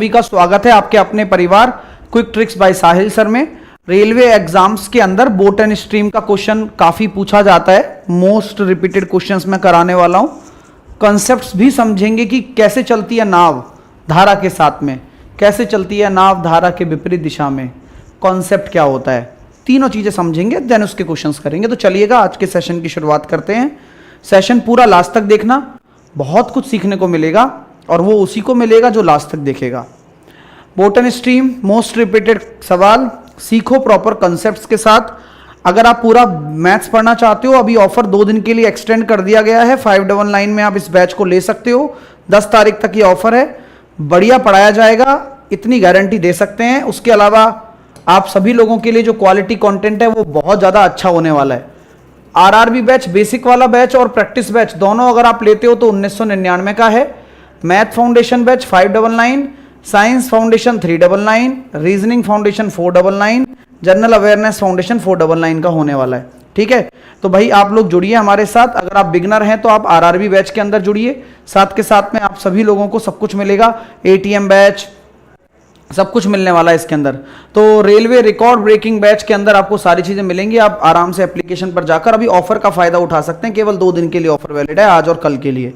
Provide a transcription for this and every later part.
सभी का स्वागत है आपके अपने परिवार quick tricks by Sahil sir में। रेलवे एग्जाम्स के अंदर बोट एंड स्ट्रीम का क्वेश्चन काफी पूछा जाता है, मोस्ट रिपीटेड क्वेश्चंस मैं कराने वाला हूं। कॉन्सेप्ट्स भी समझेंगे कि कैसे चलती है नाव धारा के साथ में, कैसे चलती है नाव धारा के विपरीत दिशा में, कॉन्सेप्ट क्या होता है, तीनों चीजें समझेंगे, देन उसके क्वेश्चंस करेंगे। तो चलिएगा आज के सेशन की शुरुआत करते हैं। सेशन पूरा लास्ट तक देखना, बहुत कुछ सीखने को मिलेगा और वो उसी को मिलेगा जो लास्ट तक देखेगा। Boat and stream most repeated सवाल, सीखो प्रॉपर कॉन्सेप्ट्स के साथ। अगर आप पूरा मैथ्स पढ़ना चाहते हो, अभी ऑफर 2 दिन के लिए एक्सटेंड कर दिया गया है। 599 में आप इस बैच को ले सकते हो। 10 तारीख तक ये ऑफर है। बढ़िया पढ़ाया जाएगा, इतनी गारंटी दे सकते हैं। उसके अलावा आप सभी लोगों के लिए जो क्वालिटी कंटेंट है वो बहुत ज़्यादा अच्छा होने वाला है। आरआरबी बैच, बेसिक वाला बैच और प्रैक्टिस बैच दोनों अगर आप लेते हो तो 1999 का है। Math foundation batch 599, science foundation 399, reasoning foundation 499, general awareness foundation 499 का होने वाला है। ठीक है, तो भाई आप लोग जुड़िए हमारे साथ। अगर आप बिगनर हैं तो आप आरआरबी बैच के अंदर जुड़िए। साथ के साथ में आप सभी लोगों को सब कुछ मिलेगा, एटीएम बैच सब कुछ मिलने वाला है इसके अंदर। तो रेलवे रिकॉर्ड ब्रेकिंग बैच के अंदर आपको सारी चीजें मिलेंगी। आप आराम से एप्लीकेशन पर जाकर अभी ऑफर का फायदा उठा सकते हैं। केवल 2 दिन के लिए ऑफर वैलिड है, आज और कल के लिए।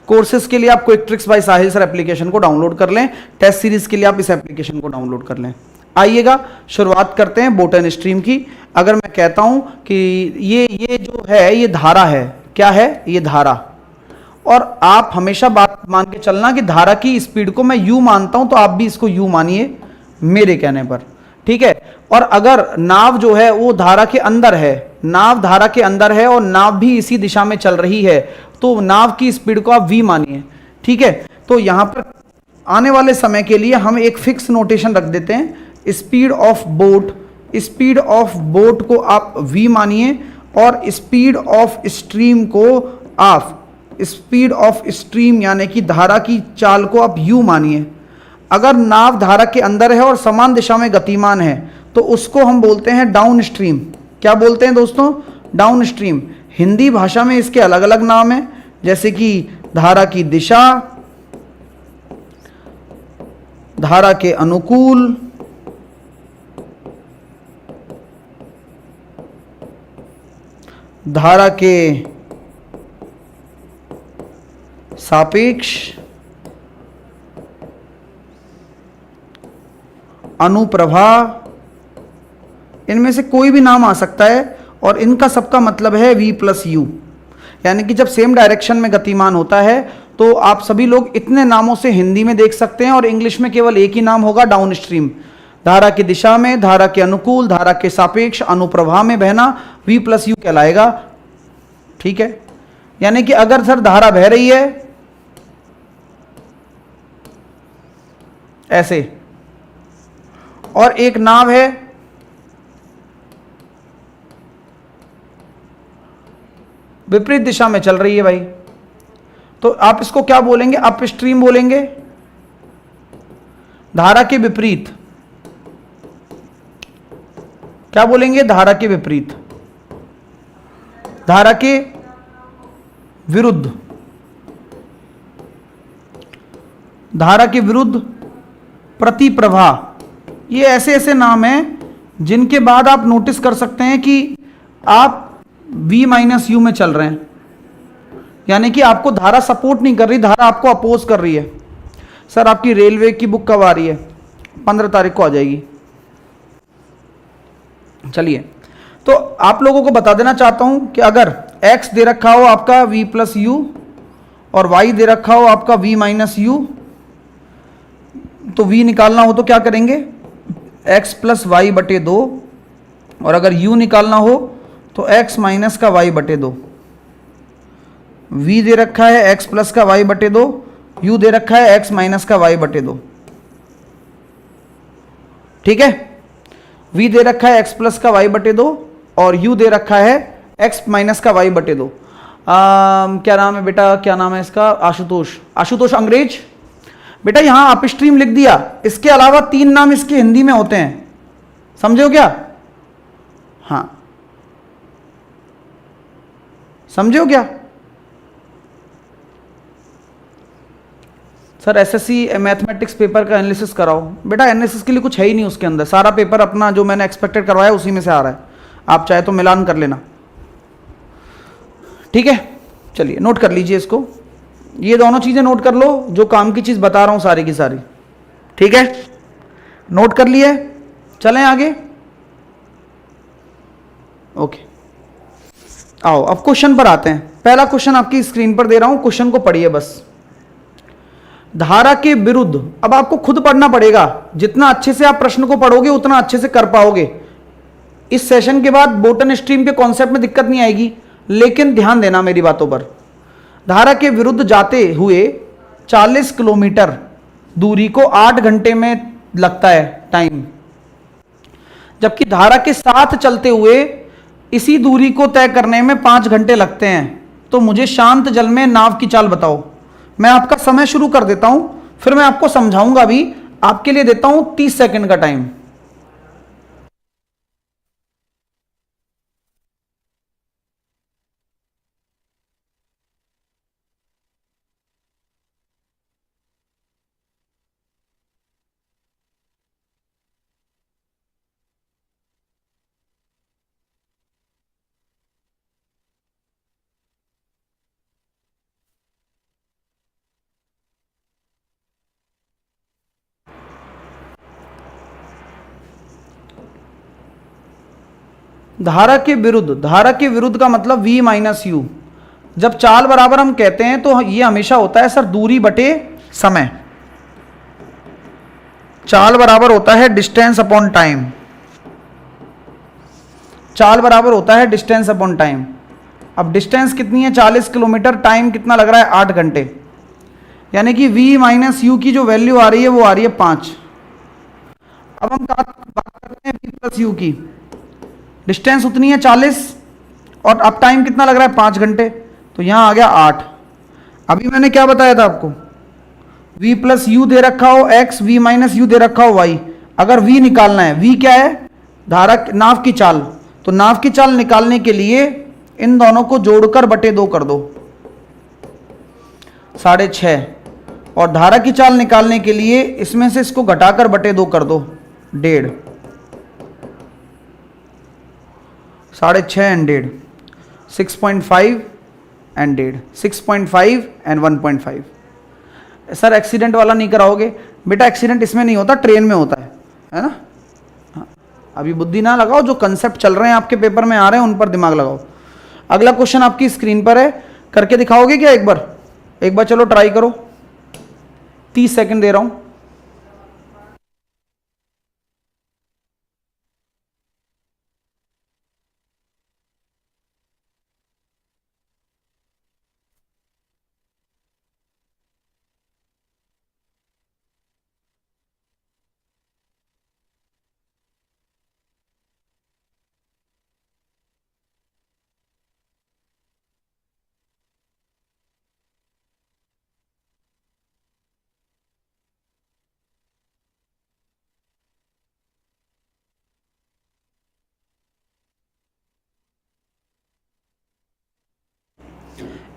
कोर्सेज के लिए आप quick tricks by Sahil sir application को डाउनलोड कर लें। टेस्ट सीरीज के लिए आप इस एप्लीकेशन को डाउनलोड कर लें। आइएगा शुरुआत करते हैं बोट एंड स्ट्रीम की। अगर मैं कहता हूं कि ये जो है ये धारा है, क्या है ये धारा, और आप हमेशा बात मान के चलना कि धारा की स्पीड को मैं यू मानता हूं तो आप भी इसको यू मानिए मेरे कहने पर। ठीक है, और अगर नाव जो है वो धारा के अंदर है, नाव धारा के अंदर है और नाव भी इसी दिशा में चल रही है तो नाव की स्पीड को आप वी मानिए। ठीक है, तो यहां पर आने वाले समय के लिए हम एक फिक्स नोटेशन रख देते हैं। Speed of boat, speed of boat को आप वी मानिए और स्पीड ऑफ स्ट्रीम को आप, स्पीड ऑफ स्ट्रीम यानी कि धारा की चाल को आप यू मानिए। अगर नाव धारा के अंदर है और समान दिशा में गतिमान है तो उसको हम बोलते हैं डाउन स्ट्रीम। क्या बोलते हैं दोस्तों? Down stream. हिंदी भाषा में इसके अलग अलग नाम हैं, जैसे कि धारा की दिशा, धारा के अनुकूल, धारा के सापेक्ष, अनुप्रभा, इनमें से कोई भी नाम आ सकता है और इनका सबका मतलब है v प्लस यू। यानी कि जब सेम डायरेक्शन में गतिमान होता है तो आप सभी लोग इतने नामों से हिंदी में देख सकते हैं और इंग्लिश में केवल एक ही नाम होगा, डाउन स्ट्रीम। धारा की दिशा में, धारा के अनुकूल, धारा के सापेक्ष, अनुप्रभा में बहना v प्लस यू कहलाएगा। ठीक है, यानी कि अगर सर धारा बह रही है ऐसे और एक नाव है विपरीत दिशा में चल रही है भाई, तो आप इसको क्या बोलेंगे? अप स्ट्रीम बोलेंगे। धारा के विपरीत क्या बोलेंगे? धारा के विपरीत, धारा के विरुद्ध, धारा के विरुद्ध प्रतिप्रभा। ये ऐसे ऐसे नाम हैं जिनके बाद आप नोटिस कर सकते हैं कि आप v माइनस यू में चल रहे हैं, यानी कि आपको धारा सपोर्ट नहीं कर रही, धारा आपको अपोज कर रही है। सर आपकी रेलवे की बुक कब आ रही है? 15 तारीख को आ जाएगी। चलिए, तो आप लोगों को बता देना चाहता हूं कि अगर x दे रखा हो आपका v प्लस यू और y दे रखा हो आपका v माइनस यू, तो v निकालना हो तो क्या करेंगे? x प्लस वाई बटे 2, और अगर u निकालना हो तो x माइनस का y बटे 2। v दे रखा है x प्लस का y बटे 2, u दे रखा है x माइनस का y बटे 2। ठीक है, v दे रखा है x प्लस का y बटे 2 और u दे रखा है x माइनस का y बटे 2। क्या नाम है बेटा, क्या नाम है इसका? आशुतोष, आशुतोष अंग्रेज। बेटा यहां अपस्ट्रीम लिख दिया, इसके अलावा 3 नाम इसके हिंदी में होते हैं, समझे हो क्या? हाँ, समझे हो क्या? सर एसएससी मैथमेटिक्स पेपर का एनालिसिस कराओ। बेटा एनालिसिस के लिए कुछ है ही नहीं उसके अंदर, सारा पेपर अपना जो मैंने एक्सपेक्टेड करवाया उसी में से आ रहा है, आप चाहे तो मिलान कर लेना। ठीक है, चलिए नोट कर लीजिए इसको, ये दोनों चीजें नोट कर लो, जो काम की चीज बता रहा हूं सारी की सारी। ठीक है, नोट कर लिए, चलें आगे। ओके, आओ अब क्वेश्चन पर आते हैं। पहला क्वेश्चन आपकी स्क्रीन पर दे रहा हूं, क्वेश्चन को पढ़िए बस। धारा के विरुद्ध, अब आपको खुद पढ़ना पड़ेगा, जितना अच्छे से आप प्रश्न को पढ़ोगे उतना अच्छे से कर पाओगे। इस सेशन के बाद बोटन स्ट्रीम के कॉन्सेप्ट में दिक्कत नहीं आएगी, लेकिन ध्यान देना मेरी बातों पर। धारा के विरुद्ध जाते हुए 40 किलोमीटर दूरी को 8 घंटे में लगता है टाइम, जबकि धारा के साथ चलते हुए इसी दूरी को तय करने में 5 घंटे लगते हैं। तो मुझे शांत जल में नाव की चाल बताओ। मैं आपका समय शुरू कर देता हूं, फिर मैं आपको समझाऊंगा भी। आपके लिए देता हूं 30 सेकंड का टाइम। धारा के विरुद्ध, धारा के विरुद्ध का मतलब v माइनस यू। जब चाल बराबर हम कहते हैं तो ये हमेशा होता है सर दूरी बटे समय। चाल बराबर होता है डिस्टेंस अपॉन टाइम, चाल बराबर होता है डिस्टेंस अपॉन टाइम। अब डिस्टेंस कितनी है 40 किलोमीटर, टाइम कितना लग रहा है 8 घंटे, यानी कि v माइनस यू की जो वैल्यू आ रही है वो आ रही है 5। अब हम बात करते हैं v प्लस यू की। डिस्टेंस उतनी है 40 और अब टाइम कितना लग रहा है 5 घंटे, तो यहां आ गया 8। अभी मैंने क्या बताया था आपको, v प्लस यू दे रखा हो x, v minus you they रखा हो y। अगर v निकालना है, v क्या है धारा नाव की चाल, तो नाव की चाल निकालने के लिए इन दोनों को जोड़कर बटे 2 कर दो, 6.5। और धारा की चाल निकालने के लिए इसमें से इसको घटाकर बटे 2 कर दो, 1.5। 6.5 and 1.5, 6.5 and 1.5, 6.5 and 1.5। Sir accident वाला नहीं कराओगे? बेटा एक्सीडेंट इसमें नहीं होता, ट्रेन में होता है ना। हाँ, अभी बुद्धि ना लगाओ, जो कंसेप्ट चल रहे हैं आपके पेपर में आ रहे हैं उन पर दिमाग लगाओ। अगला क्वेश्चन आपकी स्क्रीन पर है, करके दिखाओगे क्या एक बार चलो ट्राई करो। 30 सेकंड दे रहा हूं।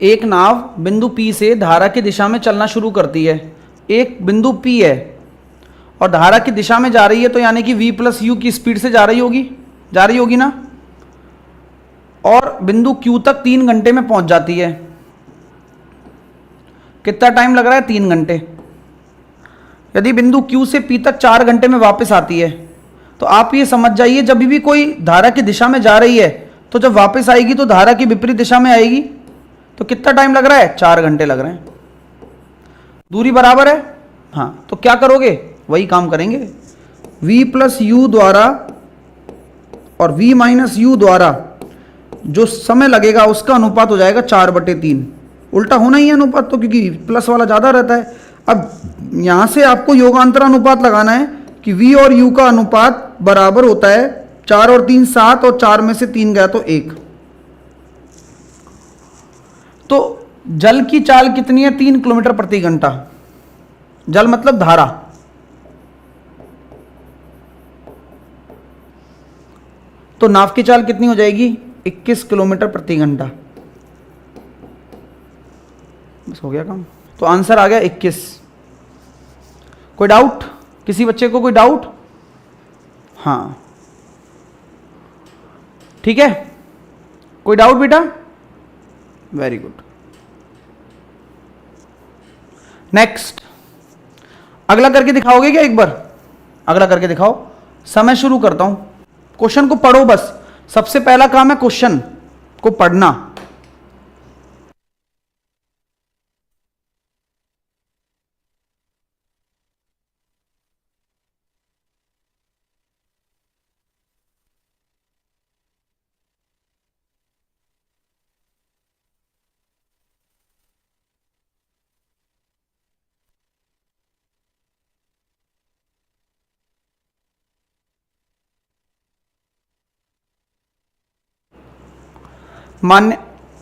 एक नाव बिंदु P से धारा की दिशा में चलना शुरू करती है। एक बिंदु P है और धारा की दिशा में जा रही है, तो यानी कि v प्लस यू की स्पीड से जा रही होगी ना। और बिंदु Q तक 3 घंटे में पहुंच जाती है। कितना टाइम लग रहा है? 3 घंटे। यदि बिंदु Q से P तक 4 घंटे में वापस आती है, तो आप ये समझ जाइए जब भी कोई धारा की दिशा में जा रही है तो जब वापस आएगी तो धारा की विपरीत दिशा में आएगी। तो कितना टाइम लग रहा है? 4 घंटे लग रहे हैं। दूरी बराबर है, हाँ, तो क्या करोगे? वही काम करेंगे। v प्लस यू द्वारा और v माइनस यू द्वारा जो समय लगेगा उसका अनुपात हो जाएगा 4/3। उल्टा होना ही है अनुपात तो, क्योंकि प्लस वाला ज़्यादा रहता है। अब यहाँ से आपको योगांतर अनुपात लगाना है कि v और u का अनुपात बराबर होता है 4 और 3 7, और 4 में से 3 गया तो 1। तो जल की चाल कितनी है? 3 किलोमीटर प्रति घंटा। जल मतलब धारा। तो नाव की चाल कितनी हो जाएगी? 21 किलोमीटर प्रति घंटा। बस हो गया काम। तो आंसर आ गया 21। कोई डाउट? किसी बच्चे को कोई डाउट? हाँ ठीक है, कोई डाउट बेटा? Very good. नेक्स्ट, अगला करके दिखाओगे क्या एक बार? अगला करके दिखाओ। समय शुरू करता हूं, क्वेश्चन को पढ़ो बस। सबसे पहला काम है क्वेश्चन को पढ़ना।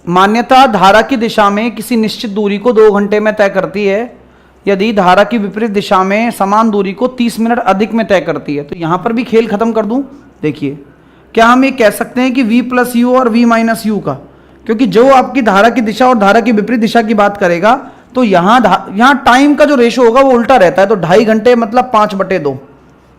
मान्यता धारा की दिशा में किसी निश्चित दूरी को 2 घंटे में तय करती है यदि धारा की विपरीत दिशा में समान दूरी को 30 मिनट अधिक में तय करती है। तो यहां पर भी खेल खत्म कर दूं। देखिए, क्या हम ये कह सकते हैं कि v प्लस यू और v माइनस यू का, क्योंकि जो आपकी धारा की दिशा और धारा की विपरीत दिशा की बात करेगा तो यहां टाइम का जो रेशो होगा वो उल्टा रहता है। तो 2.5 घंटे मतलब 5/2।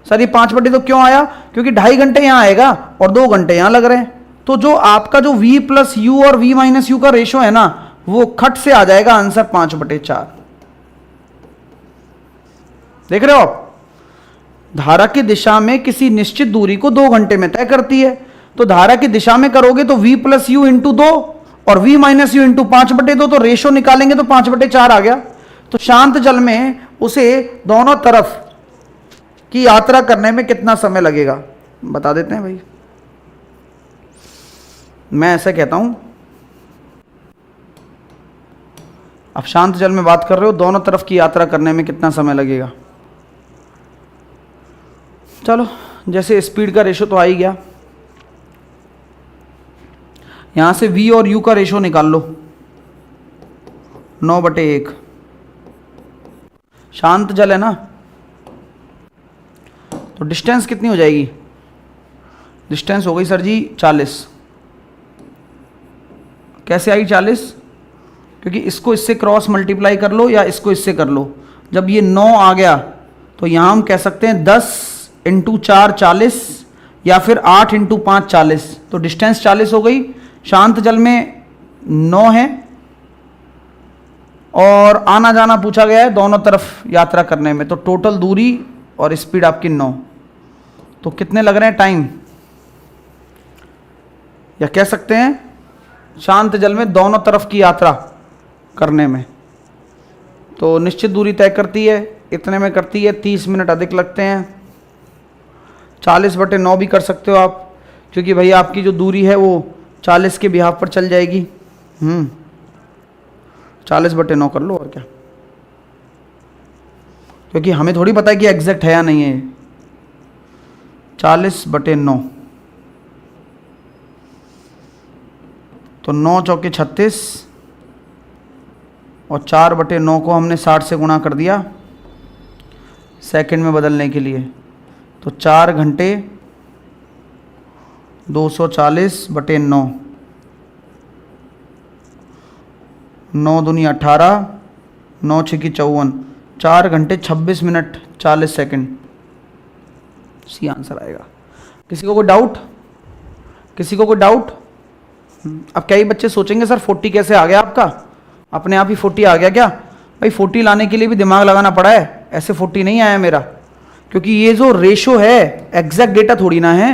सर ये 5/2 क्यों आया? क्योंकि 2.5 घंटे यहां आएगा और 2 घंटे यहां लग रहे हैं। तो जो आपका जो v प्लस यू और v माइनस यू का रेशो है ना, वो खट से आ जाएगा आंसर 5/4। देख रहे हो आप? धारा की दिशा में किसी निश्चित दूरी को 2 घंटे में तय करती है। तो धारा की दिशा में करोगे तो v प्लस यू इंटू 2 और v माइनस यू इंटू 5/2, तो रेशो निकालेंगे तो 5/4 आ गया। तो शांत जल में उसे दोनों तरफ की यात्रा करने में कितना समय लगेगा बता देते हैं भाई। मैं ऐसा कहता हूं, अब शांत जल में बात कर रहे हो, दोनों तरफ की यात्रा करने में कितना समय लगेगा? चलो, जैसे स्पीड का रेशो तो आ ही गया, यहां से v और u का रेशो निकाल लो, 9/1। शांत जल है ना, तो डिस्टेंस कितनी हो जाएगी? डिस्टेंस हो गई सर जी 40। कैसे आई 40? क्योंकि इसको इससे क्रॉस मल्टीप्लाई कर लो या इसको इससे कर लो। जब ये 9 आ गया तो यहां हम कह सकते हैं 10 × 4 40 या फिर 8 × 5 40। तो डिस्टेंस 40 हो गई। शांत जल में 9 है और आना जाना पूछा गया है दोनों तरफ यात्रा करने में। तो टोटल दूरी और स्पीड आपकी 9। तो कितने लग रहे हैं टाइम? या कह सकते हैं शांत जल में दोनों तरफ की यात्रा करने में तो निश्चित दूरी तय करती है, इतने में करती है, 30 मिनट अधिक लगते हैं। 40/9 भी कर सकते हो आप, क्योंकि भाई आपकी जो दूरी है वो 40 के बिहाफ पर चल जाएगी। 40/9 कर लो और क्या, क्योंकि हमें थोड़ी पता है कि एग्जैक्ट है या नहीं है। 40/9 तो 9 चौके 36 और 4/9 को हमने 60 से गुणा कर दिया सेकंड में बदलने के लिए। तो 4 घंटे 240/9, 9 दूनी 18, 9 छकी 54, 4 घंटे 26 मिनट 40 सेकंड। सी आंसर आएगा। किसी को कोई डाउट? किसी को कोई डाउट? अब कई बच्चे सोचेंगे सर 40 कैसे आ गया आपका? अपने आप ही 40 आ गया क्या? भाई 40 लाने के लिए भी दिमाग लगाना पड़ा है, ऐसे 40 नहीं आया मेरा। क्योंकि ये जो रेशो है एग्जैक्ट डेटा थोड़ी ना है,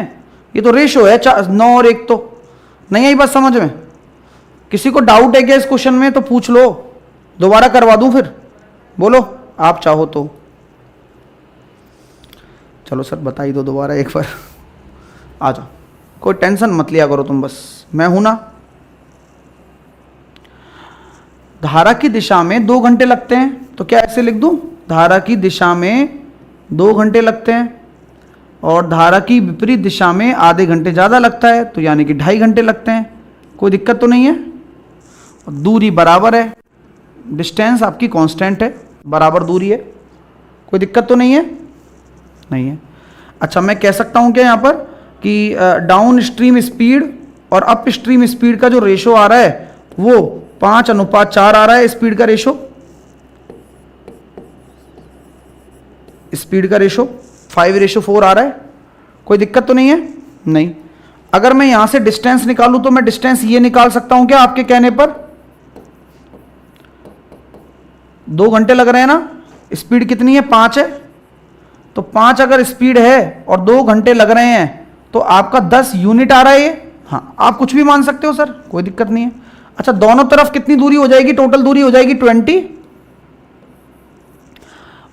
ये तो रेशो है 9 और 1। तो नहीं आई बात समझ में? किसी को डाउट है क्या इस क्वेश्चन में? तो पूछ लो, दोबारा करवा दूं फिर? बोलो आप चाहो तो। चलो सर बता ही दो दोबारा एक बार। आ जाओ, कोई टेंशन मत लिया करो तुम, बस मैं हूं ना। धारा की दिशा में 2 घंटे लगते हैं, तो क्या ऐसे लिख दूं? धारा की दिशा में 2 घंटे लगते हैं और धारा की विपरीत दिशा में आधे घंटे ज़्यादा लगता है, तो यानी कि 2.5 घंटे लगते हैं। कोई दिक्कत तो नहीं है? दूरी बराबर है, डिस्टेंस आपकी कांस्टेंट है, बराबर दूरी है, कोई दिक्कत तो नहीं है? नहीं है। अच्छा, मैं कह सकता हूं क्या यहाँ पर कि डाउन स्ट्रीम स्पीड और अप स्ट्रीम स्पीड का जो रेशो आ रहा है वो 5:4 आ रहा है स्पीड का रेशो। स्पीड का रेशो 5:4 आ रहा है, कोई दिक्कत तो नहीं है? नहीं। अगर मैं यहां से डिस्टेंस निकालूं तो मैं डिस्टेंस ये निकाल सकता हूं क्या आपके कहने पर? 2 घंटे लग रहे हैं ना, स्पीड कितनी है? 5 है। तो 5 अगर स्पीड है और 2 घंटे लग रहे हैं तो आपका 10 यूनिट आ रहा है ये। हाँ, आप कुछ भी मान सकते हो सर, कोई दिक्कत नहीं है। अच्छा, दोनों तरफ कितनी दूरी हो जाएगी? टोटल दूरी हो जाएगी 20।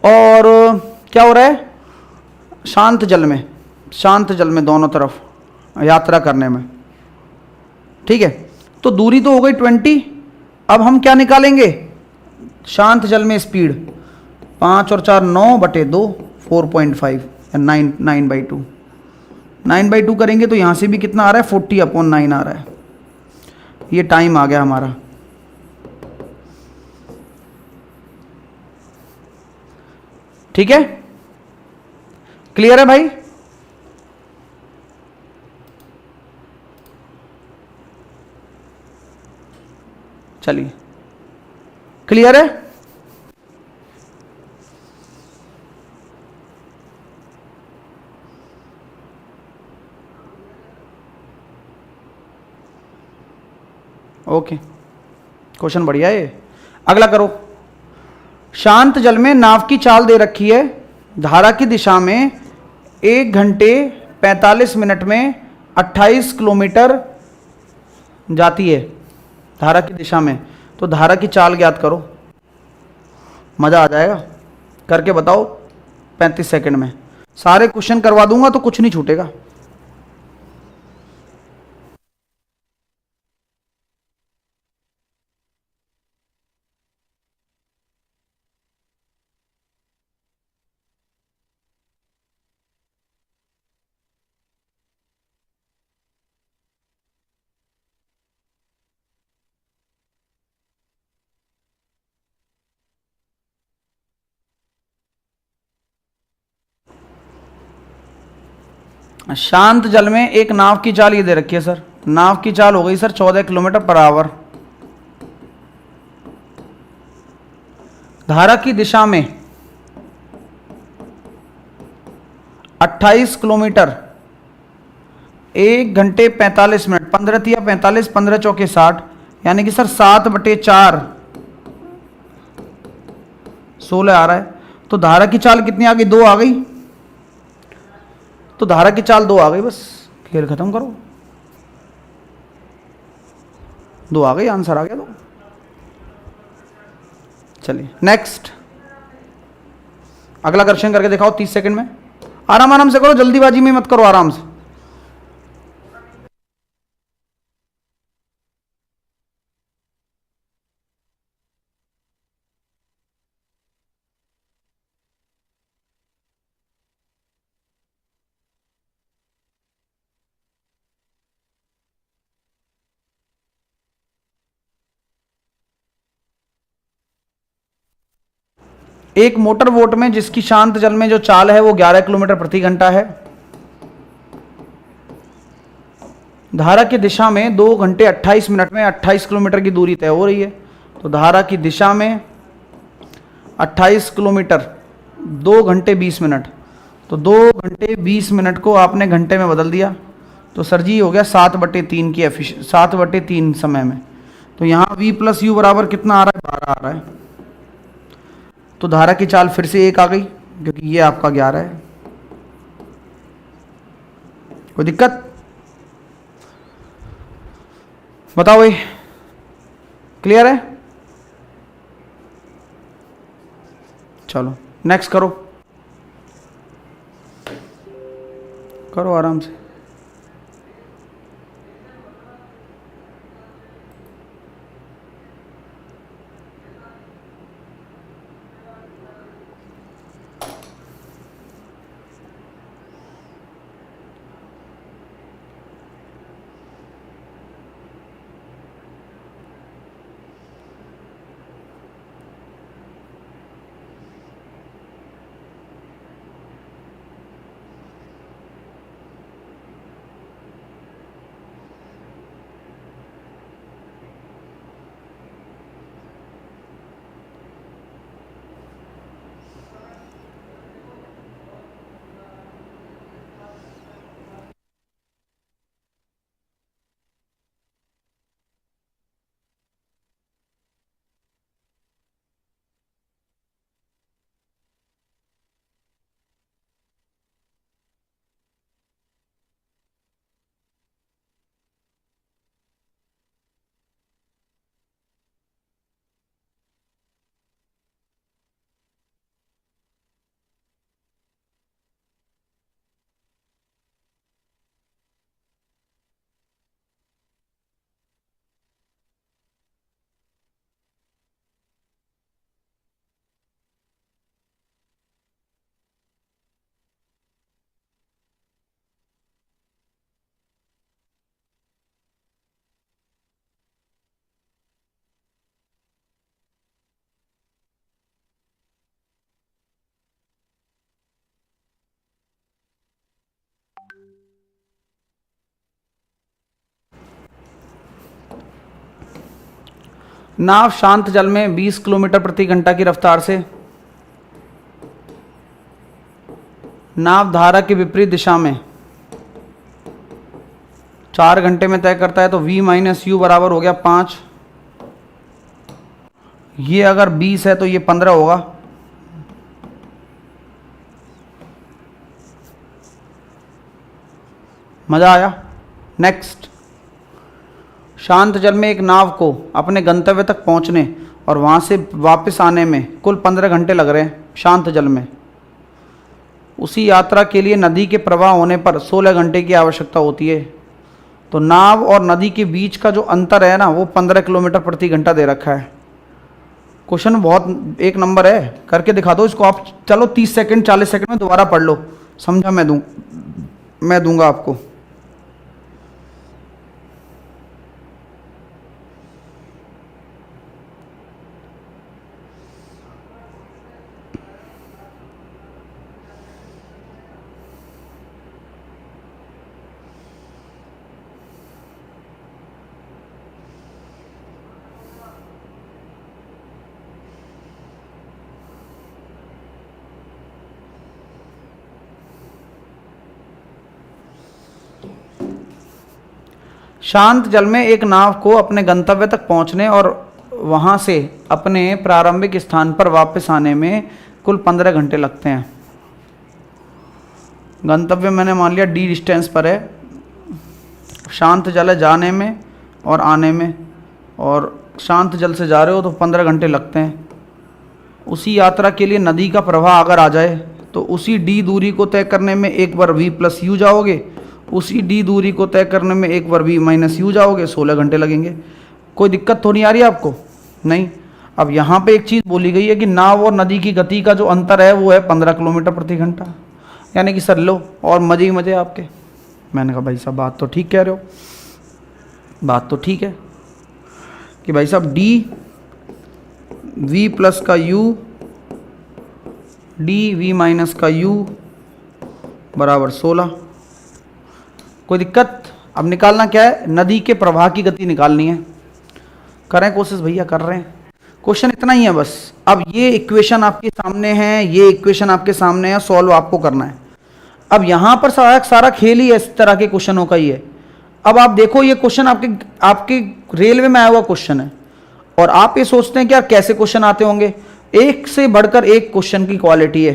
और क्या हो रहा है? शांत जल में, शांत जल में दोनों तरफ यात्रा करने में, ठीक है। तो दूरी तो हो गई 20। अब हम क्या निकालेंगे? शांत जल में स्पीड 5 और 4 9/2 4.5 या 9/2 9/2 करेंगे तो यहां से भी कितना आ रहा है? 40/9 आ रहा है। ये टाइम आ गया हमारा। ठीक है, क्लियर है भाई? चलिए, क्लियर है? ओके, क्वेश्चन बढ़िया है। अगला करो। शांत जल में नाव की चाल दे रखी है, धारा की दिशा में 1 घंटे 45 मिनट में 28 किलोमीटर जाती है, धारा की दिशा में। तो धारा की चाल ज्ञात करो, मजा आ जाएगा। करके बताओ 35 सेकंड में। सारे क्वेश्चन करवा दूंगा तो कुछ नहीं छूटेगा। शांत जल में एक नाव की चाल ये दे रखी है सर। नाव की चाल हो गई सर 14 किलोमीटर पर आवर। धारा की दिशा में 28 किलोमीटर 1 घंटे 45 मिनट। 15 तिया 45, 15 चौके 60, यानी कि सर 7/4 16 आ रहा है। तो धारा की चाल कितनी आ गई? 2 आ गई। तो धारा की चाल 2 आ गई, बस खेल खत्म करो। 2 आ गई, आंसर आ गया 2। चलिए नेक्स्ट, अगला क्वेश्चन करके दिखाओ 30 सेकंड में। आराम आराम से करो, जल्दीबाजी में मत करो, आराम से। एक मोटर बोट में जिसकी शांत जल में जो चाल है वो 11 किलोमीटर प्रति घंटा है, धारा की दिशा में 2 घंटे 28 मिनट में 28 किलोमीटर की दूरी तय हो रही है। तो धारा की दिशा में 28 किलोमीटर 2 घंटे 20 मिनट। तो 2 घंटे 20 मिनट को आपने घंटे में बदल दिया तो सर जी हो गया 7/3 की 7/3 समय में। तो यहाँ v + u बराबर कितना आ रहा है? 12 आ रहा है। तो धारा की चाल फिर से 1 आ गई क्योंकि ये आपका 11 है। कोई दिक्कत? बताओ भाई, क्लियर है? चलो नेक्स्ट करो, करो आराम से। नाव शांत जल में 20 किलोमीटर प्रति घंटा की रफ्तार से नाव धारा के विपरीत दिशा में 4 घंटे में तय करता है, तो v माइनस यू बराबर हो गया 5। ये अगर 20 है तो ये 15 होगा। मजा आया? नेक्स्ट, शांत जल में एक नाव को अपने गंतव्य तक पहुंचने और वहां से वापस आने में कुल 15 घंटे लग रहे हैं शांत जल में। उसी यात्रा के लिए नदी के प्रवाह होने पर 16 घंटे की आवश्यकता होती है। तो नाव और नदी के बीच का जो अंतर है ना, वो 15 किलोमीटर प्रति घंटा दे रखा है। क्वेश्चन बहुत एक नंबर है, करके दिखा दो इसको आप। चलो 30 सेकंड 40 सेकंड में दोबारा पढ़ लो, समझा मैं दूंगा आपको। शांत जल में एक नाव को अपने गंतव्य तक पहुंचने और वहां से अपने प्रारंभिक स्थान पर वापस आने में कुल 15 घंटे लगते हैं। गंतव्य मैंने मान लिया d डिस्टेंस पर है, शांत जल है जाने में और आने में, और शांत जल से जा रहे हो तो 15 घंटे लगते हैं। उसी यात्रा के लिए नदी का प्रवाह अगर आ जाए तो उसी d दूरी को तय करने में एक बार v प्लस यू जाओगे, उसी d दूरी को तय करने में एक बार v माइनस यू जाओगे, 16 घंटे लगेंगे। कोई दिक्कत तो नहीं आ रही आपको? नहीं। अब यहाँ पे एक चीज़ बोली गई है कि नाव और नदी की गति का जो अंतर है वो है 15 किलोमीटर प्रति घंटा। यानी कि सर लो और मजे ही मजे आपके। मैंने कहा भाई साहब बात तो ठीक कह रहे हो, बात तो ठीक है कि भाई साहब d v प्लस का u d v माइनस का u बराबर 16। कोई दिक्कत? अब निकालना क्या है? नदी के प्रवाह की गति निकालनी है। करें कोशिश भैया, कर रहे हैं। क्वेश्चन इतना ही है बस। अब ये इक्वेशन आपके सामने है, ये इक्वेशन आपके सामने है, सॉल्व आपको करना है। अब यहाँ पर सारा खेल ही इस तरह के क्वेश्चनों का ही है। अब आप देखो ये क्वेश्चन आपके रेलवे में आया हुआ क्वेश्चन है और आप ये सोचते हैं कि यार कैसे क्वेश्चन आते होंगे। एक से बढ़कर एक क्वेश्चन की क्वालिटी है।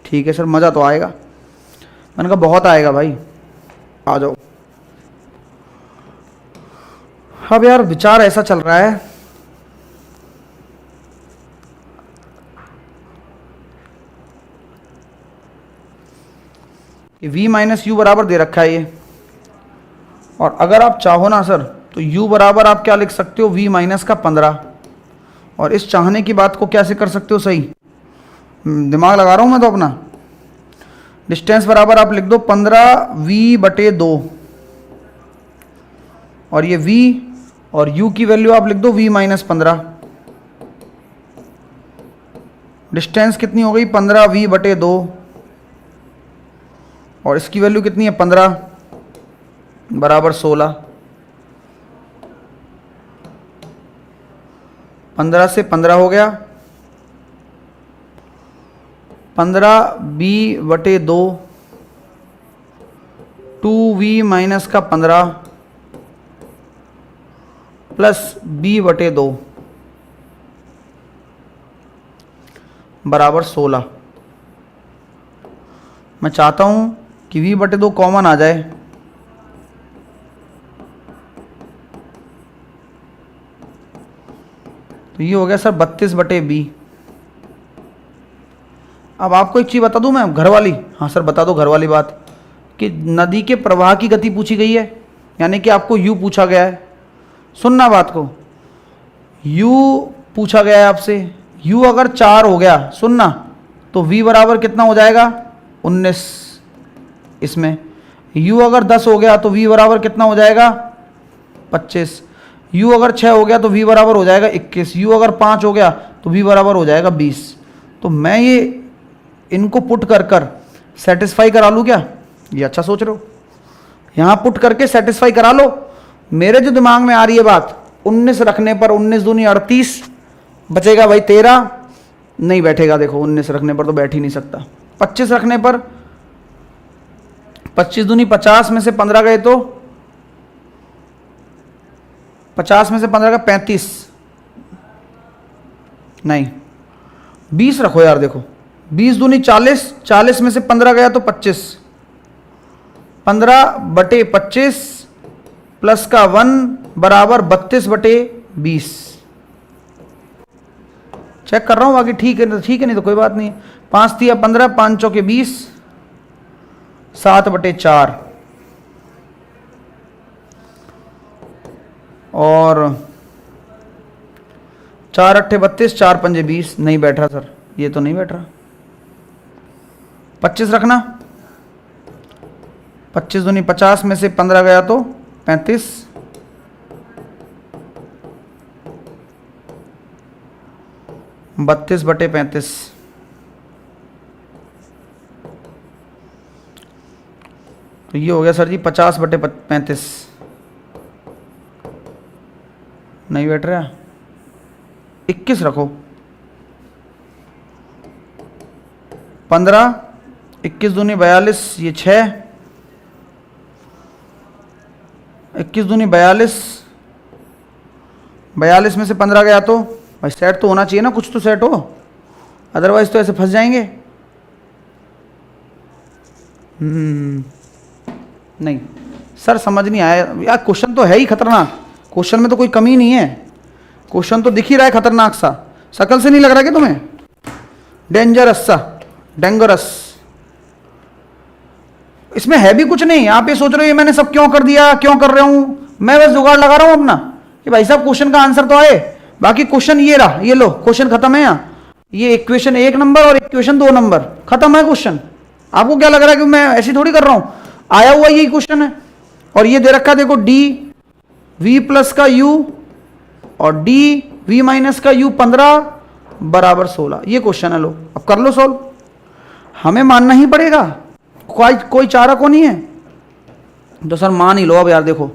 ठीक है सर, मज़ा तो आएगा। मैंने कहा बहुत आएगा भाई, आ जाओ। अब यार विचार ऐसा चल रहा है कि v माइनस यू बराबर दे रखा है ये, और अगर आप चाहो ना सर तो u बराबर आप क्या लिख सकते हो, v माइनस का 15। और इस चाहने की बात को कैसे कर सकते हो सही, दिमाग लगा रहा हूं मैं तो अपना। डिस्टेंस बराबर आप लिख दो 15v/2, और ये v और u की वैल्यू आप लिख दो v माइनस 15। डिस्टेंस कितनी हो गई 15v/2, और इसकी वैल्यू कितनी है 15 बराबर 16। 15 से 15 हो गया, 15v/2 2v माइनस का 15 प्लस b/2 बराबर 16। मैं चाहता हूं कि v/2 कॉमन आ जाए, तो ये हो गया सर 32/b। अब आपको एक चीज़ बता दूं मैं, घर वाली। हाँ सर बता दो घर वाली बात, कि नदी के प्रवाह की गति पूछी गई है, यानी कि आपको u पूछा गया है। सुनना बात को, u पूछा गया है आपसे। u अगर 4 हो गया, सुनना, तो v बराबर कितना हो जाएगा 19। इसमें u अगर 10 हो गया तो v बराबर कितना हो जाएगा 25। u अगर 6 हो गया तो v बराबर हो जाएगा 21। u अगर 5 हो गया तो v बराबर हो जाएगा 20। तो मैं ये इनको पुट कर सेटिस्फाई करा लूँ क्या? ये अच्छा सोच रहे हो? यहाँ पुट करके सेटिस्फाई करा लो। मेरे जो दिमाग में आ रही है बात 19 रखने पर 19 दूनी 38, बचेगा भाई 13, नहीं बैठेगा, देखो 19 रखने पर तो बैठ ही नहीं सकता। 25 रखने पर 25 दूनी 50 में से 15 गए तो 50 में से 15 का 35, नहीं 20 रखो यार, देखो 20 दूनी 40, 40 में से 15 गया तो 25, 15 बटे 25 प्लस का 1 बराबर 32 बटे 20। चेक कर रहा हूं बाकी ठीक है, ठीक है, नहीं तो कोई बात नहीं है। 5 तिया 15, 5 चौके 20, 7 बटे 4 और 4 अट्ठे 32, 4 पंजे 20, नहीं बैठ रहा सर, ये तो नहीं बैठ रहा। 25 रखना, 25 दूनी 50 में से 15 गया तो 35, 32 बटे 35, तो ये हो गया सर जी 50 बटे 35, नहीं बैठ रहा। 21 रखो, 15, 21 दूनी 42, ये 6, 21 दूनी 42, 42 में से 15 गया तो भाई सेट तो होना चाहिए ना, कुछ तो सेट हो, अदरवाइज तो ऐसे फंस जाएंगे। नहीं सर समझ नहीं आया यार, क्वेश्चन तो है ही खतरनाक, क्वेश्चन में तो कोई कमी नहीं है, क्वेश्चन तो दिख ही रहा है खतरनाक सा, शकल से नहीं लग रहा कि तुम्हें डेंजरस सा, डेंगरस। इसमें है भी कुछ नहीं, आप ये सोच रहे हो ये मैंने सब क्यों कर दिया, क्यों कर रहा हूं, मैं बस जुगाड़ लगा रहा हूं अपना कि भाई साहब क्वेश्चन का आंसर तो आए। बाकी क्वेश्चन ये रहा, ये लो क्वेश्चन खत्म है यहाँ, ये इक्वेशन 1 नंबर और इक्वेशन 2 नंबर खत्म है क्वेश्चन। आपको क्या लग रहा है कि मैं ऐसी थोड़ी कर रहा हूं, आया हुआ यही क्वेश्चन है। और ये दे रखा है देखो डी वी प्लस का यू और डी वी माइनस का यू 15 बराबर 16, ये क्वेश्चन है। लो अब कर लो सॉल्व, हमें मानना ही पड़ेगा, कोई चारा को नहीं है तो सर मान ही लो। अब यार देखो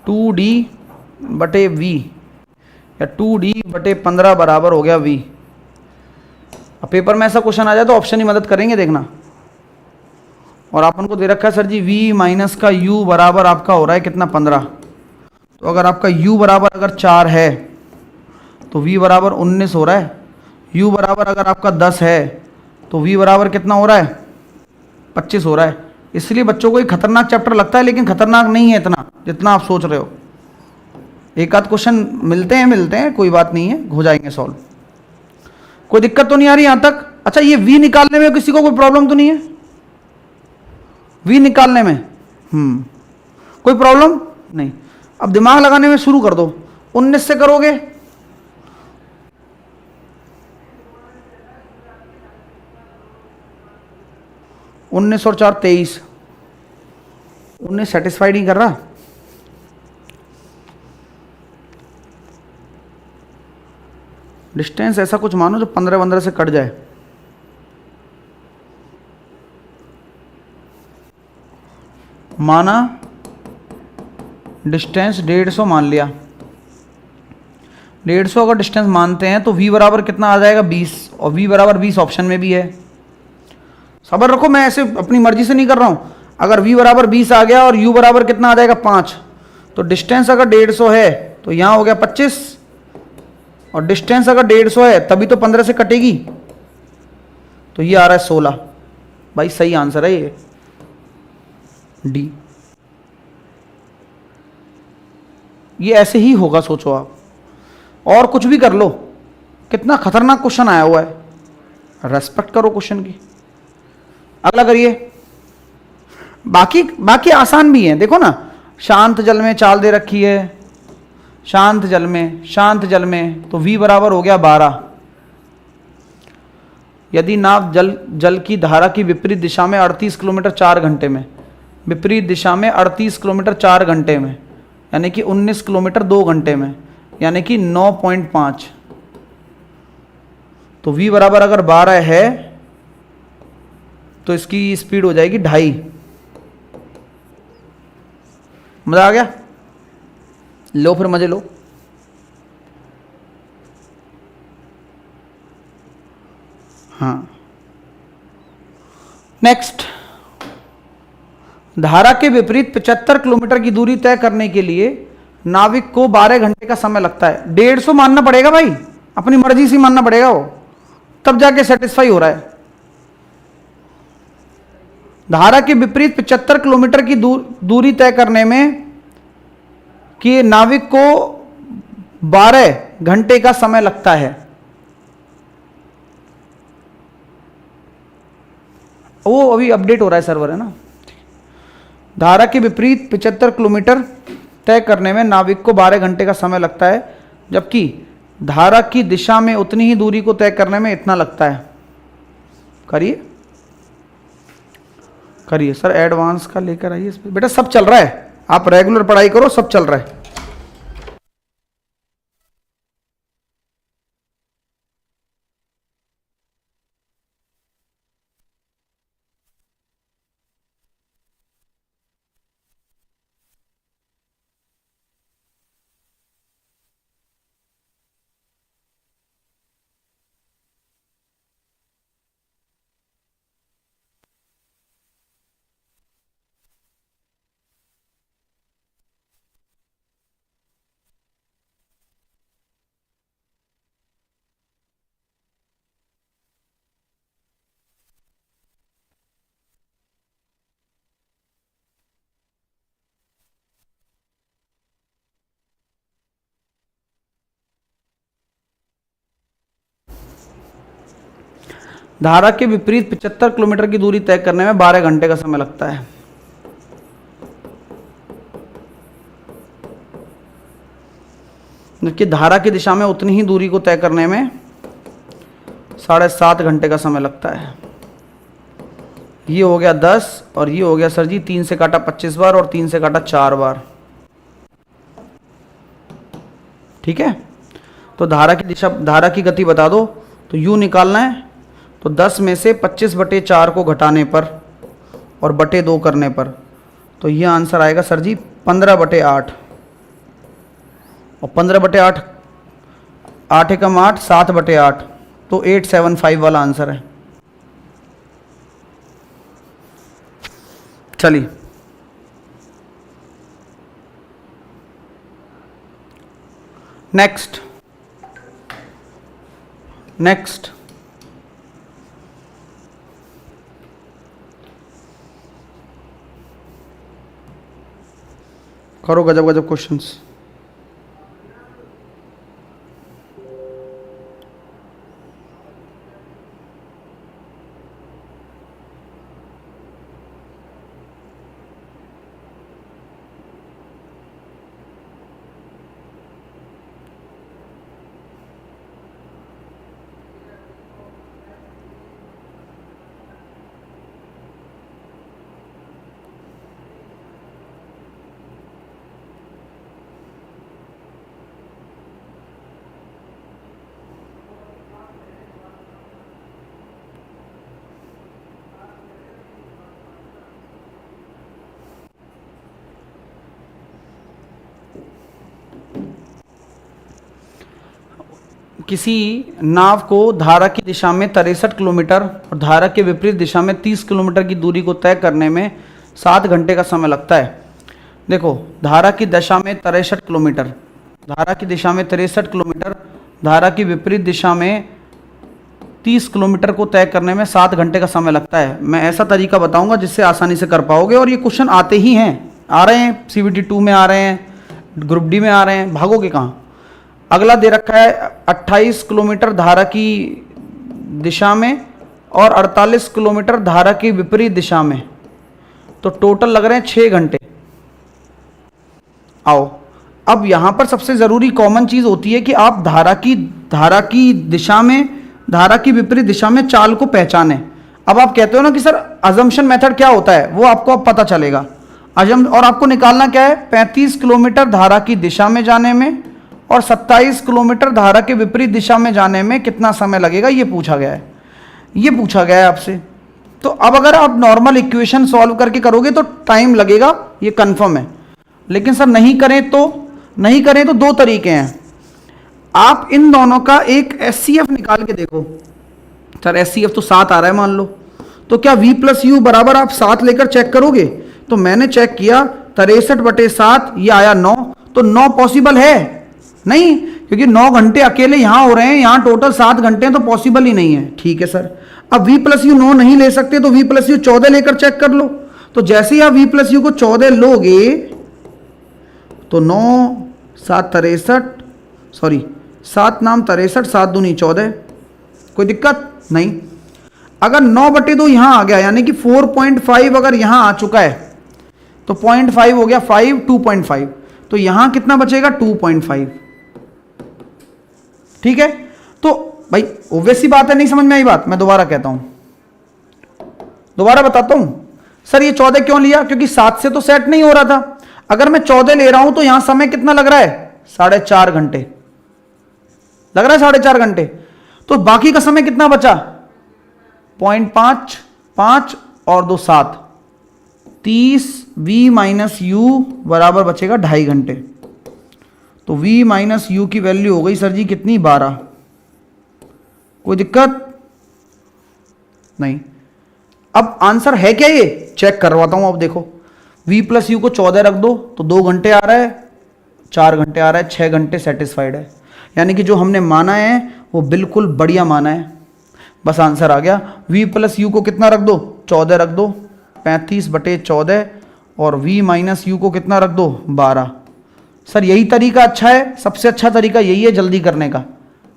2d बटे v या 2d बटे 15 बराबर हो गया v। अब पेपर में ऐसा क्वेश्चन आ जाए तो ऑप्शन ही मदद करेंगे देखना। और अपन को दे रखा है सर जी v माइनस का u बराबर आपका हो रहा है कितना 15, तो अगर आपका u बराबर अगर 4 है तो v बराबर 19 हो रहा है, u बराबर अगर आपका 10 है तो v बराबर कितना हो रहा है 25 हो रहा है। इसलिए बच्चों को एक खतरनाक चैप्टर लगता है लेकिन खतरनाक नहीं है इतना जितना आप सोच रहे हो। एक आध क्वेश्चन मिलते हैं कोई बात नहीं है, हो जाएंगे सॉल्व, कोई दिक्कत तो नहीं आ रही यहां तक। अच्छा ये v निकालने में किसी को कोई प्रॉब्लम तो नहीं है, v निकालने में कोई प्रॉब्लम नहीं। अब दिमाग लगाने में शुरू कर दो, 19 से करोगे 19 और 4 23, 19 सेटिस्फाइड नहीं कर रहा। डिस्टेंस ऐसा कुछ मानो जो 15 से कट जाए, माना डिस्टेंस 150 मान लिया, 150 अगर डिस्टेंस मानते हैं तो v बराबर कितना आ जाएगा 20, और v बराबर 20 ऑप्शन में भी है। सबर रखो, मैं ऐसे अपनी मर्जी से नहीं कर रहा हूं। अगर v बराबर 20 आ गया और u बराबर कितना आ जाएगा 5, तो डिस्टेंस अगर 150 है तो यहां हो गया 25, और डिस्टेंस अगर 150 है तभी तो 15 से कटेगी, तो ये आ रहा है 16। भाई सही आंसर है ये डी। ये ऐसे ही होगा, सोचो आप, और कुछ भी कर लो। कितना खतरनाक क्वेश्चन आया हुआ है, रेस्पेक्ट करो क्वेश्चन की। अगला करिए, बाकी आसान भी है, देखो ना, शांत जल में चाल दे रखी है, शांत जल में तो v बराबर हो गया 12। यदि नाव जल की धारा की विपरीत दिशा में 38 किलोमीटर 4 घंटे में, विपरीत दिशा में 38 किलोमीटर 4 घंटे में, यानी कि 19 किलोमीटर 2 घंटे में, यानी कि 9.5, तो v बराबर अगर 12 है तो इसकी स्पीड हो जाएगी 2.5। मजा आ गया? लो फिर मजे लो। हाँ, नेक्स्ट, धारा के विपरीत 75 किलोमीटर की दूरी तय करने के लिए नाविक को 12 घंटे का समय लगता है। 150 मानना पड़ेगा भाई, अपनी मर्जी से मानना पड़ेगा वो, तब जाके सेटिस्फाई हो रहा है। धारा के विपरीत 75 किलोमीटर की दूरी तय करने में कि नाविक को 12 घंटे का समय लगता है। वो अभी अपडेट हो रहा है सर्वर, है ना। धारा के विपरीत 75 किलोमीटर तय करने में नाविक को 12 घंटे का समय लगता है, जबकि धारा की दिशा में उतनी ही दूरी को तय करने में इतना लगता है। करिए करिए सर, एडवांस का लेकर आइए। बेटा सब चल रहा है, आप रेगुलर पढ़ाई करो, सब चल रहा है। धारा के विपरीत 75 किलोमीटर की दूरी तय करने में 12 घंटे का समय लगता है। जबकि धारा की दिशा में उतनी ही दूरी को तय करने में 7.5 घंटे का समय लगता है। ये हो गया 10 और ये हो गया सर जी 3 से काटा 25 बार और 3 से काटा 4 बार। ठीक है, तो धारा की दिशा, धारा की गति बता दो, तो यू निकालना है। तो 10 में से 25/4 को घटाने पर और बटे 2 करने पर, तो ये आंसर आएगा सर जी 15/8। और 15/8, 8 एकम 8, 7/8, तो 875 वाला आंसर है। चलिए नेक्स्ट, नेक्स्ट करो गजब गजब क्वेश्चंस। किसी नाव को धारा की दिशा में 63 किलोमीटर और धारा के विपरीत दिशा में 30 किलोमीटर की दूरी को तय करने में 7 घंटे का समय लगता है। देखो, धारा की दिशा में 63 किलोमीटर, धारा की दिशा में 63 किलोमीटर, धारा की विपरीत दिशा में 30 किलोमीटर को तय करने में 7 घंटे का समय लगता है। मैं ऐसा तरीका बताऊंगा जिससे आसानी से कर पाओगे, और ये क्वेश्चन आते ही हैं, आ रहे हैं, CVT 2 में आ रहे हैं, ग्रुप डी में आ रहे हैं, भागोगे कहाँ। अगला दे रखा है 28 किलोमीटर धारा की दिशा में और 48 किलोमीटर धारा की विपरीत दिशा में, तो टोटल लग रहे हैं 6 घंटे। आओ, अब यहां पर सबसे जरूरी कॉमन चीज होती है कि आप धारा की दिशा में, धारा की विपरीत दिशा में चाल को पहचाने। अब आप कहते हो ना कि सर अजम्पशन मेथड क्या होता है, वो आपको अब पता चलेगा। और आपको निकालना क्या है, 35 किलोमीटर धारा की दिशा में जाने में और 27 किलोमीटर धारा के विपरीत दिशा में जाने में कितना समय लगेगा, ये पूछा गया है। ये पूछा गया है आपसे, तो अब अगर आप नॉर्मल इक्वेशन सॉल्व करके करोगे तो टाइम लगेगा, ये कंफर्म है। लेकिन सर नहीं करें तो दो तरीके हैं। आप इन दोनों का एक एचसीएफ निकाल के देखो। सर एचसीएफ तो 7 आ रहा है मान लो, तो क्या v प्लस यू बराबर आप 7 लेकर चेक करोगे? तो मैंने चेक किया 63/7, ये आया 9। तो 9 पॉसिबल है नहीं, क्योंकि 9 घंटे अकेले यहां हो रहे हैं, यहां टोटल 7 घंटे हैं, तो पॉसिबल ही नहीं है। ठीक है सर, अब v प्लस यू 9 नहीं ले सकते तो v प्लस यू 14 लेकर चेक कर लो। तो जैसे ही आप v प्लस यू को 14 लोगे तो 9 7 63, सॉरी 7 नाम 63, 7 दूनी 14, कोई दिक्कत नहीं। अगर 9/2 यहां आ गया, यानी कि 4.5 अगर यहां आ चुका है तो 0.5 हो गया 5, 2.5, तो यहां कितना बचेगा 2.5। ठीक है, तो भाई ऑब्वियस सी बात है, नहीं समझ में आई बात? मैं दोबारा कहता हूं, दोबारा बताता हूं। सर ये 14 क्यों लिया? क्योंकि 7 से तो सेट नहीं हो रहा था। अगर मैं 14 ले रहा हूं तो यहां समय कितना लग रहा है? 4.5 घंटे लग रहा है, 4.5 घंटे। तो बाकी का समय कितना बचा? 0.5, 5 और 2 7, 30 v माइनस यू बराबर बचेगा 2.5 घंटे। तो v माइनस यू की वैल्यू हो गई सर जी कितनी? 12। कोई दिक्कत नहीं। अब आंसर है क्या ये? चेक करवाता हूं। अब देखो v प्लस यू को 14 रख दो तो 2 घंटे आ रहा है, 4 घंटे आ रहा है, 6 घंटे सेटिस्फाइड है। यानी कि जो हमने माना है वो बिल्कुल बढ़िया माना है, बस आंसर आ गया। v प्लस यू को कितना रख दो? 14 रख दो, 35/14, और v माइनस यू को कितना रख दो? 12। सर यही तरीका अच्छा है, सबसे अच्छा तरीका यही है जल्दी करने का।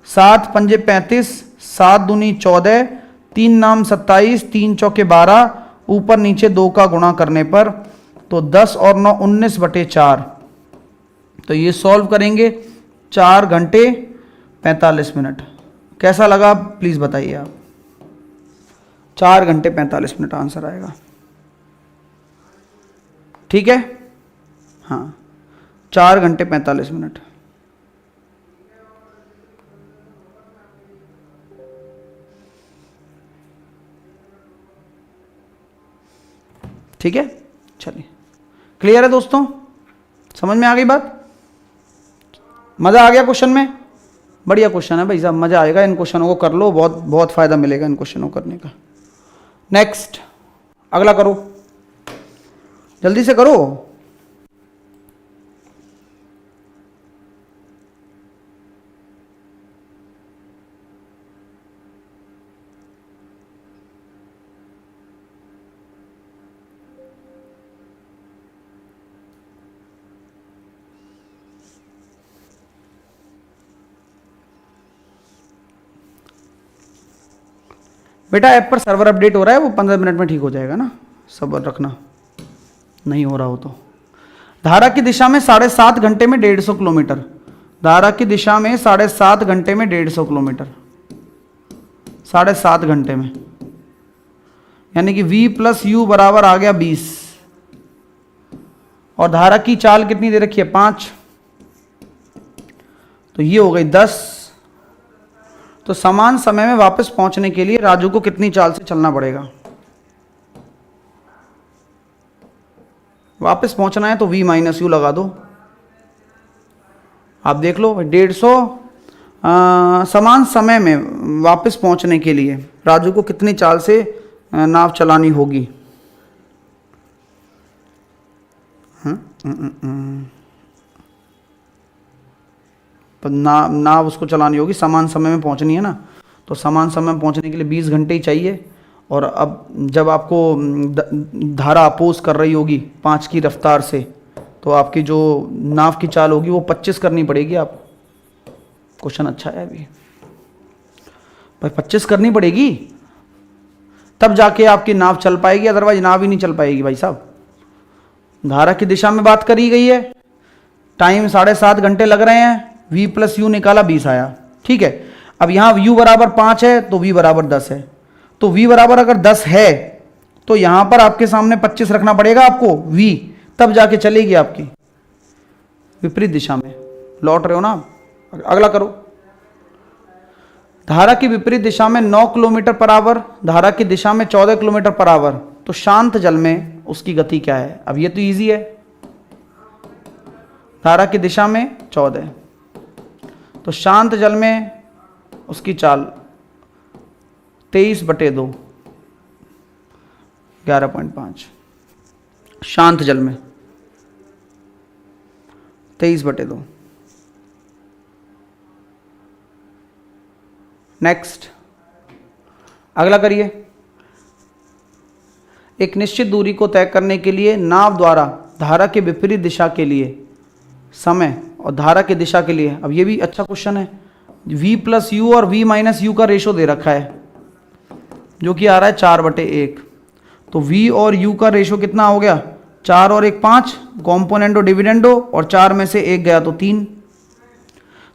7 पंजे 35, 7 दूनी 14, 3 नाम 27, 3 चौके 12, ऊपर नीचे 2 का गुणा करने पर तो 10 और 9 19/4। तो ये सॉल्व करेंगे 4 घंटे 45 मिनट। कैसा लगा प्लीज बताइए आप? 4 घंटे 45 मिनट आंसर आएगा। ठीक है, हाँ 4 घंटे 45 मिनट। ठीक है, चलिए क्लियर है दोस्तों? समझ में आ गई बात? मजा आ गया क्वेश्चन में? बढ़िया क्वेश्चन है भाई साहब, मजा आएगा। इन क्वेश्चनों को कर लो, बहुत बहुत फायदा मिलेगा इन क्वेश्चनों को करने का। नेक्स्ट, अगला करो, जल्दी से करो। बेटा ऐप पर सर्वर अपडेट हो रहा है, वो 15 मिनट में ठीक हो जाएगा ना, सब्र रखना, नहीं हो रहा हो तो। धारा की दिशा में 7.5 घंटे में 150 किलोमीटर। धारा की दिशा में 7.5 घंटे में 150 किलोमीटर, 7.5 घंटे में, यानी कि v प्लस यू बराबर आ गया 20। और धारा की चाल कितनी दे रखी है? 5, तो ये हो गई 10। तो समान समय में वापस पहुंचने के लिए राजू को कितनी चाल से चलना पड़ेगा? वापस पहुंचना है तो v माइनस यू लगा दो। आप देख लो 150 समान समय में वापस पहुंचने के लिए राजू को कितनी चाल से नाव चलानी होगी? तो नाव उसको चलानी होगी, समान समय में पहुंचनी है ना, तो समान समय में पहुंचने के लिए 20 घंटे ही चाहिए। और अब जब आपको धारा अपोज कर रही होगी 5 की रफ्तार से, तो आपकी जो नाव की चाल होगी वो 25 करनी पड़ेगी आपको। क्वेश्चन अच्छा है अभी भाई, 25 करनी पड़ेगी तब जाके आपकी नाव चल पाएगी, अदरवाइज नाव ही नहीं चल पाएगी भाई साहब। धारा की दिशा में बात करी गई है, टाइम 7.5 घंटे लग रहे हैं, v प्लस यू निकाला 20 आया। ठीक है, अब यहां u बराबर 5 है तो v बराबर 10 है। तो v बराबर अगर 10 है तो यहां पर आपके सामने 25 रखना पड़ेगा आपको v, तब जाके चलेगी आपकी विपरीत दिशा में। लौट रहे हो ना? अगला करो। धारा की विपरीत दिशा में 9 किलोमीटर पर आवर, धारा की दिशा में 14 किलोमीटर पर आवर, तो शांत जल में उसकी गति क्या है? अब ये तो इजी है, धारा की दिशा में 14, तो शांत जल में उसकी चाल 23/2, 11.5, शांत जल में 23/2। नेक्स्ट, अगला करिए। एक निश्चित दूरी को तय करने के लिए नाव द्वारा धारा के विपरीत दिशा के लिए समय और धारा की दिशा के लिए, अब ये भी अच्छा क्वेश्चन है, v + u और v - u का रेशो दे रखा है जो कि आ रहा है 4/1, तो v और u का रेशो कितना हो गया? 4 और 1 5, कॉम्पोनेंटो डिविडेंडो, और 4 में से 1 गया तो 3।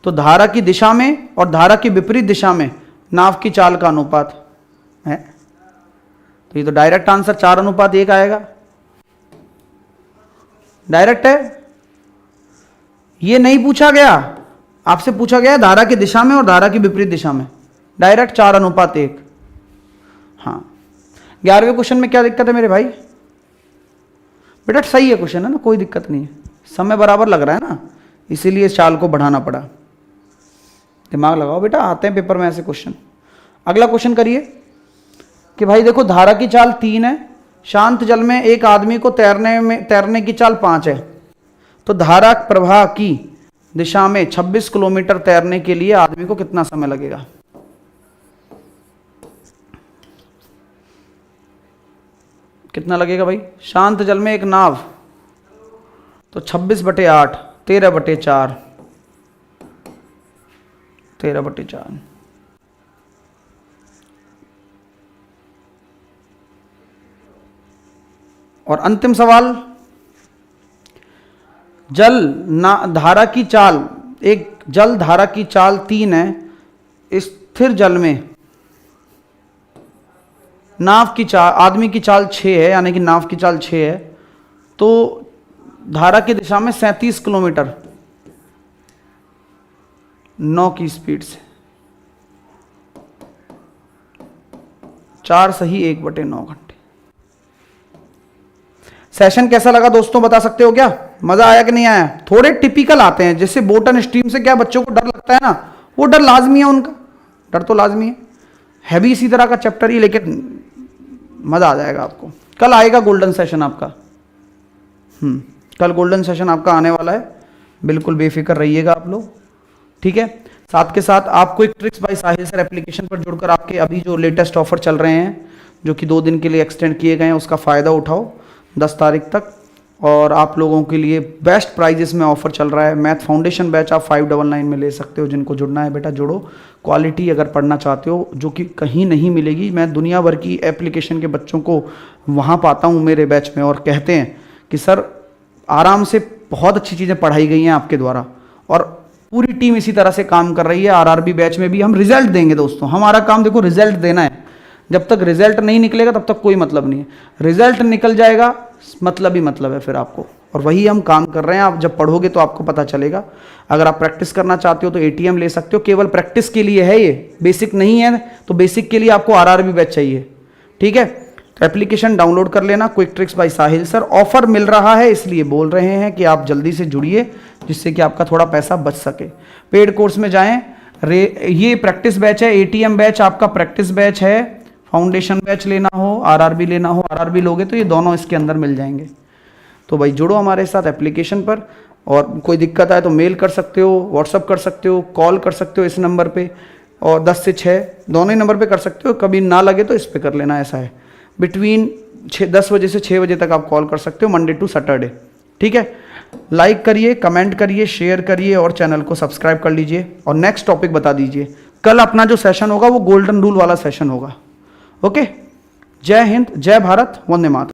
तो धारा की दिशा में और धारा की विपरीत दिशा में नाव की चाल का अनुपात है, तो ये तो डायरेक्ट आंसर 4:1 आएगा, डायरेक्ट है। ये नहीं पूछा गया, आपसे पूछा गया है धारा की दिशा में और धारा की विपरीत दिशा में, डायरेक्ट 4:1। हाँ, 11वें क्वेश्चन में क्या दिक्कत है मेरे भाई? बेटा सही है क्वेश्चन, है ना, कोई दिक्कत नहीं है, समय बराबर लग रहा है ना, इसीलिए चाल को बढ़ाना पड़ा। दिमाग लगाओ बेटा, आते हैं पेपर में ऐसे क्वेश्चन। अगला क्वेश्चन करिए कि भाई देखो धारा की चाल 3 है, शांत जल में एक आदमी को तैरने की चाल 5 है, तो धारा प्रवाह की दिशा में 26 किलोमीटर तैरने के लिए आदमी को कितना समय लगेगा? कितना लगेगा भाई? शांत जल में एक नाव, तो 26/8, 13/4, 13/4। और अंतिम सवाल, धारा की चाल, एक जल धारा की चाल 3 है, स्थिर जल में नाव की चाल, आदमी की चाल 6 है, यानी कि नाव की चाल 6 है, तो धारा की दिशा में 37 किलोमीटर 9 की स्पीड से, 4 सही 1/9 घंटे। सेशन कैसा लगा दोस्तों, बता सकते हो क्या? मजा आया कि नहीं आया? थोड़े टिपिकल आते हैं, जैसे बोट एंड स्ट्रीम से क्या बच्चों को डर लगता है ना, वो डर लाजमी है, उनका डर तो लाजमी है भी इसी तरह का चैप्टर ही, लेकिन मजा आ जाएगा आपको। कल आएगा गोल्डन सेशन आपका, कल गोल्डन सेशन आपका आने वाला है, बिल्कुल बेफिक्र रहिएगा आप लोग, ठीक है। साथ के साथ आप quick tricks by Sahil sir application पर जुड़कर आपके अभी जो लेटेस्ट ऑफर चल रहे हैं, जो कि 2 दिन के लिए एक्सटेंड किए गए हैं, उसका फ़ायदा उठाओ 10 तारीख तक। और आप लोगों के लिए बेस्ट प्राइजेस में ऑफर चल रहा है। मैथ फाउंडेशन बैच आप 599 में ले सकते हो। जिनको जुड़ना है बेटा जुड़ो। क्वालिटी अगर पढ़ना चाहते हो जो कि कहीं नहीं मिलेगी, मैं दुनिया भर की एप्लीकेशन के बच्चों को वहाँ पाता हूँ मेरे बैच में, और कहते हैं कि सर आराम से बहुत अच्छी चीज़ें पढ़ाई गई हैं आपके द्वारा, और पूरी टीम इसी तरह से काम कर रही है। आरआरबी बैच में भी हम रिजल्ट देंगे दोस्तों, हमारा काम देखो रिजल्ट देना है। जब तक रिजल्ट नहीं निकलेगा तब तक कोई मतलब नहीं है, रिजल्ट निकल जाएगा मतलब ही मतलब है फिर आपको, और वही हम काम कर रहे हैं। आप जब पढ़ोगे तो आपको पता चलेगा। अगर आप प्रैक्टिस करना चाहते हो तो एटीएम ले सकते हो, केवल प्रैक्टिस के लिए है ये, बेसिक नहीं है। तो बेसिक के लिए आपको आरआरबी बैच चाहिए, ठीक है। तो एप्लीकेशन डाउनलोड कर लेना, quick tricks by Sahil sir. Offer मिल रहा है इसलिए बोल रहे हैं कि आप जल्दी से जुड़िए, जिससे कि आपका थोड़ा पैसा बच सके। पेड कोर्स में जाएं, ये प्रैक्टिस बैच है, एटीएम बैच आपका प्रैक्टिस बैच है। फाउंडेशन बैच लेना हो, आरआरबी लेना हो, आरआरबी लोगे तो ये दोनों इसके अंदर मिल जाएंगे। तो भाई जुड़ो हमारे साथ एप्लीकेशन पर, और कोई दिक्कत आए तो मेल कर सकते हो, व्हाट्सअप कर सकते हो, कॉल कर सकते हो इस नंबर पे, और 10 से 6 दोनों ही नंबर पे कर सकते हो। कभी ना लगे तो इस पे कर लेना, ऐसा है। बिटवीन 10 बजे से 6 बजे तक आप कॉल कर सकते हो, मंडे टू सैटरडे, ठीक है। लाइक करिए, कमेंट करिए, शेयर करिए, और चैनल को सब्सक्राइब कर लीजिए। और नेक्स्ट टॉपिक बता दीजिए। कल अपना जो सेशन होगा वो गोल्डन रूल वाला सेशन होगा। ओके, जय हिंद, जय भारत, वंदे मातरम।